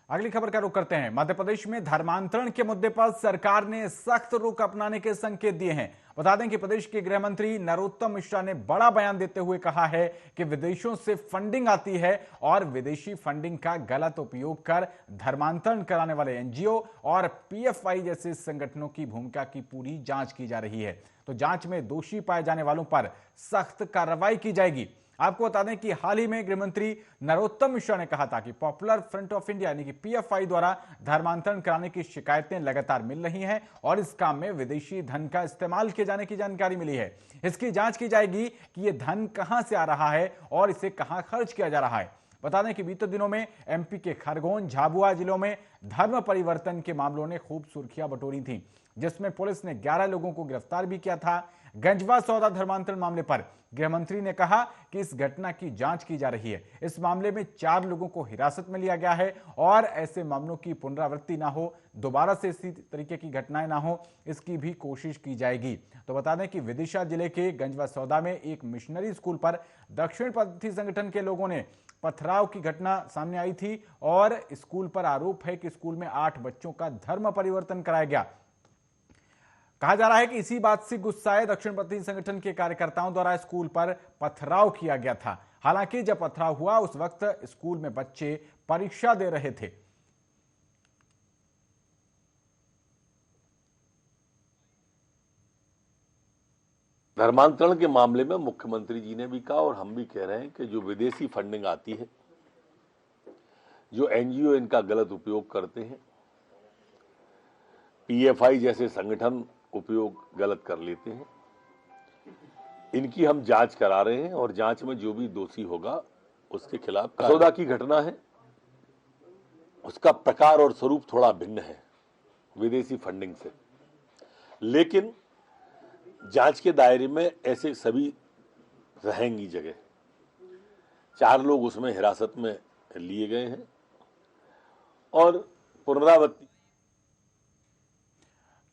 अगली खबर का रुख करते हैं। मध्य प्रदेश में धर्मांतरण के मुद्दे पर सरकार ने सख्त रुख अपनाने के संकेत दिए हैं। बता दें कि प्रदेश के गृह मंत्री नरोत्तम मिश्रा ने बड़ा बयान देते हुए कहा है कि विदेशों से फंडिंग आती है और विदेशी फंडिंग का गलत उपयोग कर धर्मांतरण कराने वाले एनजीओ और पीएफआई जैसे संगठनों की भूमिका की पूरी जांच की जा रही है। तो जांच में दोषी पाए जाने वालों पर सख्त कार्रवाई की जाएगी। आपको बता दें कि हाल ही में गृहमंत्री नरोत्तम मिश्रा ने कहा था कि पॉपुलर फ्रंट ऑफ इंडिया यानी कि पीएफआई द्वारा धर्मांतरण कराने की शिकायतें लगातार मिल रही हैं और इस काम में विदेशी धन का इस्तेमाल किए जाने की जानकारी मिली है। इसकी जांच की जाएगी कि यह धन कहां से आ रहा है और इसे कहां खर्च किया जा रहा है। बता दें कि बीते दिनों में एमपी के खरगोन, झाबुआ जिलों में धर्म परिवर्तन के मामलों ने खूब सुर्खियां बटोरी थीं, जिसमें पुलिस ने 11 लोगों को गिरफ्तार भी किया था। गंजवा सौदा धर्मांतरण मामले पर गृहमंत्री ने कहा कि इस घटना की जांच की जा रही है। इस मामले में 4 लोगों को हिरासत में लिया गया है और ऐसे मामलों की पुनरावृत्ति ना हो, दोबारा से इसी तरीके की घटनाएं ना हो, इसकी भी कोशिश की जाएगी। तो बता दें कि विदिशा जिले के गंजवा सौदा में एक मिशनरी स्कूल पर दक्षिणपंथी संगठन के लोगों ने पथराव की घटना सामने आई थी और स्कूल पर आरोप है कि स्कूल में 8 बच्चों का धर्म परिवर्तन कराया गया। कहा जा रहा है कि इसी बात से गुस्साए दक्षिणपंथी संगठन के कार्यकर्ताओं द्वारा स्कूल पर पथराव किया गया था। हालांकि जब पथराव हुआ उस वक्त स्कूल में बच्चे परीक्षा दे रहे थे। धर्मांतरण के मामले में मुख्यमंत्री जी ने भी कहा और हम भी कह रहे हैं कि जो विदेशी फंडिंग आती है, जो एनजीओ इनका गलत उपयोग करते हैं, पीएफआई जैसे संगठन उपयोग गलत कर लेते हैं, इनकी हम जांच करा रहे हैं और जांच में जो भी दोषी होगा उसके खिलाफ सौदा की घटना है, उसका प्रकार और स्वरूप थोड़ा भिन्न है विदेशी फंडिंग से, लेकिन जांच के दायरे में ऐसे सभी रहेंगी जगह। 4 लोग उसमें हिरासत में लिए गए हैं और पुनरावृत्ति।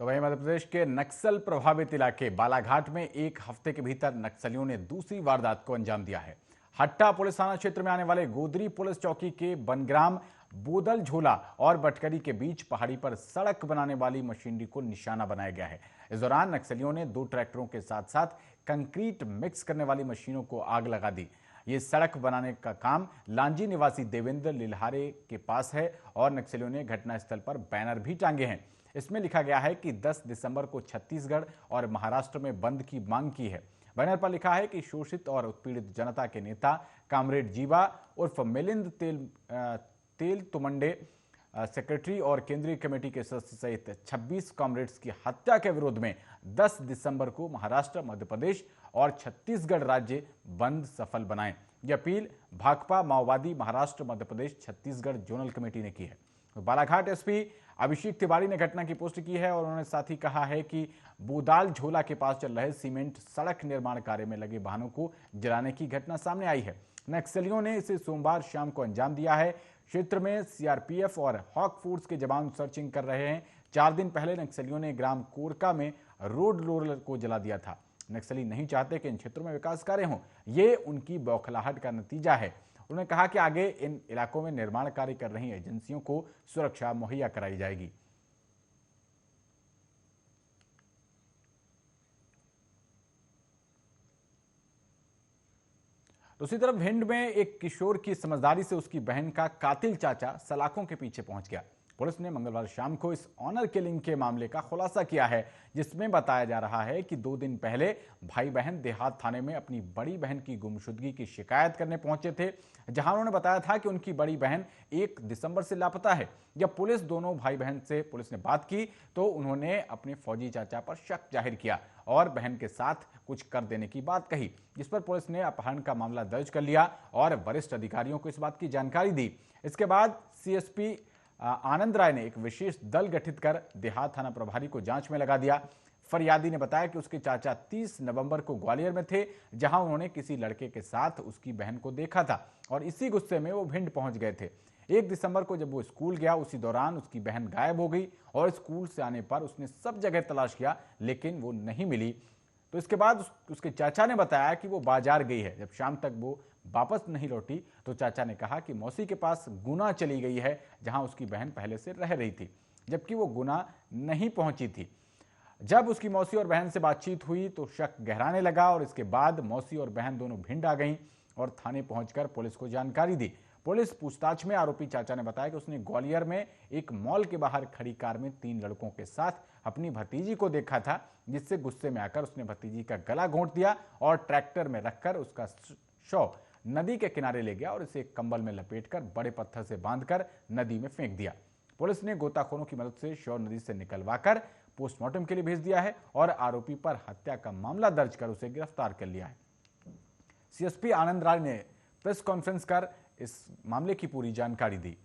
तो वहीं मध्य प्रदेश के नक्सल प्रभावित इलाके बालाघाट में एक हफ्ते के भीतर नक्सलियों ने दूसरी वारदात को अंजाम दिया है। हट्टा पुलिस थाना क्षेत्र में आने वाले गोदरी पुलिस चौकी के बनग्राम, बोदल झोला और बटकरी के बीच पहाड़ी पर सड़क बनाने वाली मशीनरी को निशाना बनाया गया है। इस दौरान नक्सलियों ने 2 ट्रैक्टरों के साथ साथ कंक्रीट मिक्स करने वाली मशीनों को आग लगा दी। ये सड़क बनाने का काम लांजी निवासी देवेंद्र लिल्हारे के पास है और नक्सलियों ने घटनास्थल पर बैनर भी टांगे हैं। इसमें लिखा गया है कि 10 दिसंबर को छत्तीसगढ़ और महाराष्ट्र में बंद की मांग की है। बैनर पर लिखा है कि शोषित और उत्पीड़ित जनता के नेता कामरेड जीवा उर्फ मिलिंद तेल तुमंडे, सेक्रेटरी और केंद्रीय कमेटी के सदस्य सहित 26 कॉमरेड्स की हत्या के विरोध में 10 दिसंबर को महाराष्ट्र, मध्य प्रदेश और छत्तीसगढ़ राज्य बंद सफल बनाएं। यह अपील भाकपा माओवादी महाराष्ट्र, मध्य प्रदेश, छत्तीसगढ़ जोनल कमेटी ने की है। बालाघाट एसपी अभिषेक तिवारी ने घटना की पुष्टि की है और उन्होंने साथ ही कहा है कि बोदाल झोला के पास चल रहे सीमेंट सड़क निर्माण कार्य में लगे वाहनों को जलाने की घटना सामने आई है। नक्सलियों ने इसे सोमवार शाम को अंजाम दिया है। क्षेत्र में सीआरपीएफ और हॉक फोर्स के जवान सर्चिंग कर रहे हैं। 4 दिन पहले नक्सलियों ने ग्राम कोरका में रोड रोलर को जला दिया था। नक्सली नहीं चाहते कि इन क्षेत्रों में विकास कार्य हों, ये उनकी बौखलाहट का नतीजा है। उन्होंने कहा कि आगे इन इलाकों में निर्माण कार्य कर रही एजेंसियों को सुरक्षा मुहैया कराई जाएगी। दूसरी तरफ भिंड में एक किशोर की समझदारी से उसकी बहन का कातिल चाचा सलाखों के पीछे पहुंच गया। पुलिस ने मंगलवार शाम को इस ऑनर किलिंग के मामले का खुलासा किया है, जिसमें बताया जा रहा है कि 2 दिन पहले भाई बहन देहात थाने में अपनी बड़ी बहन की गुमशुदगी की शिकायत करने पहुंचे थे, जहां उन्होंने बताया था कि उनकी बड़ी बहन 1 दिसंबर से लापता है। जब दोनों भाई बहन से पुलिस ने बात की तो उन्होंने अपने फौजी चाचा पर शक जाहिर किया और बहन के साथ कुछ कर देने की बात कही, जिस पर पुलिस ने अपहरण का मामला दर्ज कर लिया और वरिष्ठ अधिकारियों को इस बात की जानकारी दी। इसके बाद सीएसपी आनंद राय ने एक विशेष दल गठित कर देहात थाना प्रभारी को जांच में लगा दिया। फरियादी ने बताया कि उसके चाचा 30 नवंबर को ग्वालियर में थे, जहां उन्होंने किसी लड़के के साथ उसकी बहन को देखा था और इसी गुस्से में वो भिंड पहुंच गए थे। 1 दिसंबर को जब वो स्कूल गया, उसी दौरान उसकी बहन गायब हो गई और स्कूल से आने पर उसने सब जगह तलाश किया, लेकिन वो नहीं मिली। तो इसके बाद उसके चाचा ने बताया कि वो बाजार गई है। जब शाम तक वो वापस नहीं लौटी तो चाचा ने कहा कि मौसी के पास गुना चली गई है, जहां उसकी बहन पहले से रह रही थी, जबकि वो गुना नहीं पहुंची थी। जब उसकी मौसी और बहन से बातचीत हुई तो शक गहराने लगा और इसके बाद मौसी और बहन दोनों भिंड आ गईं और थाने पहुंचकर पुलिस को जानकारी दी। पुलिस पूछताछ में आरोपी चाचा ने बताया कि उसने ग्वालियर में एक मॉल के बाहर खड़ी कार में 3 लड़कों के साथ अपनी भतीजी को देखा था, जिससे गुस्से में आकर उसने भतीजी का गला घोंट दिया और ट्रैक्टर में रखकर उसका शव नदी के किनारे ले गया और इसे एक कंबल में लपेटकर बड़े पत्थर से बांधकर नदी में फेंक दिया। पुलिस ने गोताखोरों की मदद से शव नदी से निकलवाकर पोस्टमार्टम के लिए भेज दिया है और आरोपी पर हत्या का मामला दर्ज कर उसे गिरफ्तार कर लिया है। सीएसपी आनंद राय ने प्रेस कॉन्फ्रेंस कर इस मामले की पूरी जानकारी दी।